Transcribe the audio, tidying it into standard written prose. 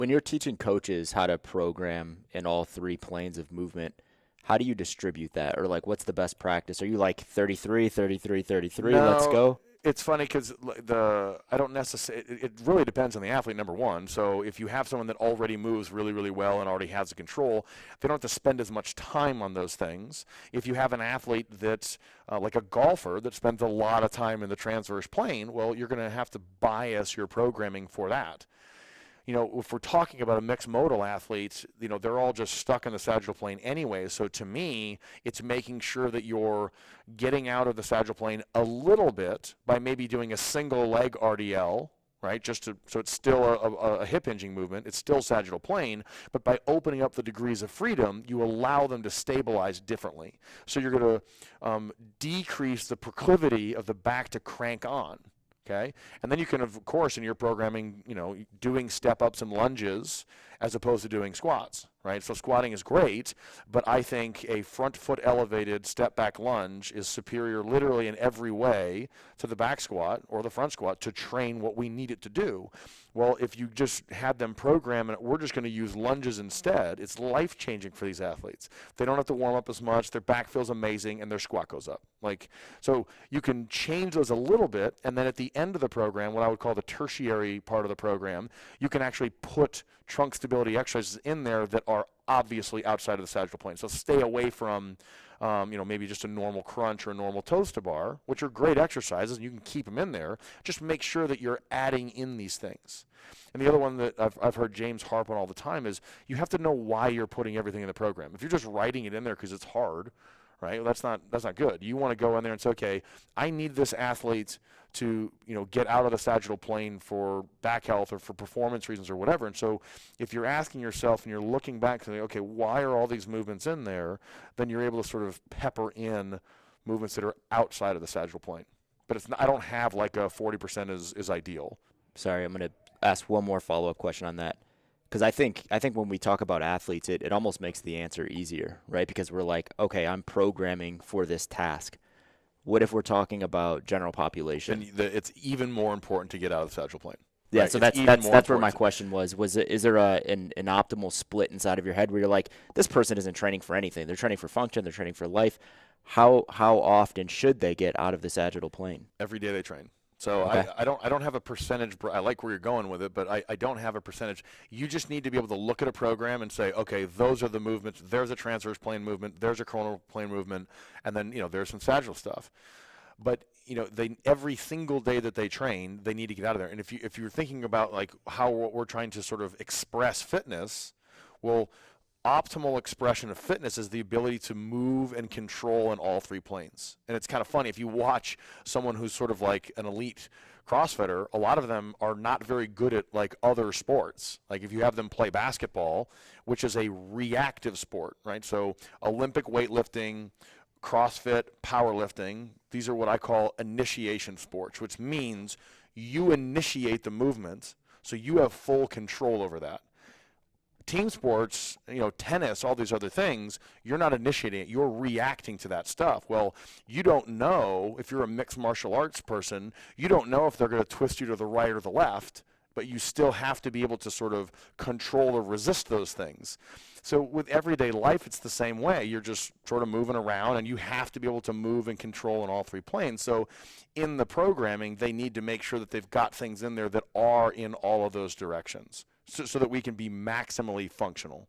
When you're teaching coaches how to program in all three planes of movement, how do you distribute that? Or like, what's the best practice? Are you like 33, 33, 33, let's No, go? it's funny because the I don't necessarily. It really depends on the athlete. Number one, so if you have someone that already moves really, really well and already has the control, they don't have to spend as much time on those things. If you have an athlete that's like a golfer that spends a lot of time in the transverse plane, well, you're going to have to bias your programming for that. If we're talking about a mixed modal athlete, they're all just stuck in the sagittal plane anyway. So to me, it's making sure that you're getting out of the sagittal plane a little bit by maybe doing a single leg RDL, right? So it's still a hip hinging movement. It's still sagittal plane, but by opening up the degrees of freedom, you allow them to stabilize differently. So you're going to decrease the proclivity of the back to crank on. Okay, and then you can, of course, in your programming, doing step-ups and lunges as opposed to doing squats, right? So squatting is great, but I think a front foot elevated step-back lunge is superior literally in every way to the back squat or the front squat to train what we need it to do. Well, if you just had them program and we're just going to use lunges instead, it's life-changing for these athletes. They don't have to warm up as much, their back feels amazing, and their squat goes up. So you can change those a little bit, and then at the end of the program, what I would call the tertiary part of the program, you can actually put trunk stability exercises in there that are obviously outside of the sagittal plane. So stay away from maybe just a normal crunch or a normal toes to bar, which are great exercises, and you can keep them in there. Just make sure that you're adding in these things. And the other one that I've heard James harp on all the time is you have to know why you're putting everything in the program. If you're just writing it in there because it's hard, right? Well, that's not good. You want to go in there and say, okay, I need this athlete to get out of the sagittal plane for back health or for performance reasons or whatever. And so if you're asking yourself and you're looking back and saying, okay, why are all these movements in there? Then you're able to sort of pepper in movements that are outside of the sagittal plane. But I don't have like a 40% is ideal. Sorry, I'm going to ask one more follow-up question on that. Because I think when we talk about athletes, it almost makes the answer easier, right? Because we're like, okay, I'm programming for this task. What if we're talking about general population? Then it's even more important to get out of the sagittal plane. Yeah, Right? so It's that's even that's more that's where my important. question was. Is there an optimal split inside of your head where you're like, this person isn't training for anything. They're training for function, they're training for life. How often should they get out of the sagittal plane? Every day they train. So Okay. I don't have a percentage. I like where you're going with it, but I don't have a percentage. You just need to be able to look at a program and say, okay, those are the movements. There's a transverse plane movement. There's a coronal plane movement, and then there's some sagittal stuff. But they every single day that they train, they need to get out of there. And if you're thinking about like how we're trying to sort of express fitness, well, optimal expression of fitness is the ability to move and control in all three planes. And it's kind of funny if you watch someone who's sort of like an elite CrossFitter, a lot of them are not very good at like other sports. Like if you have them play basketball, which is a reactive sport, right? So Olympic weightlifting, CrossFit, powerlifting, these are what I call initiation sports, which means you initiate the movement, so you have full control over that. Team sports, tennis, all these other things, you're not initiating it, you're reacting to that stuff. Well, you don't know, if you're a mixed martial arts person, you don't know if they're going to twist you to the right or the left, but you still have to be able to sort of control or resist those things. So with everyday life, it's the same way. You're just sort of moving around, and you have to be able to move and control in all three planes. So in the programming, they need to make sure that they've got things in there that are in all of those directions, so that we can be maximally functional.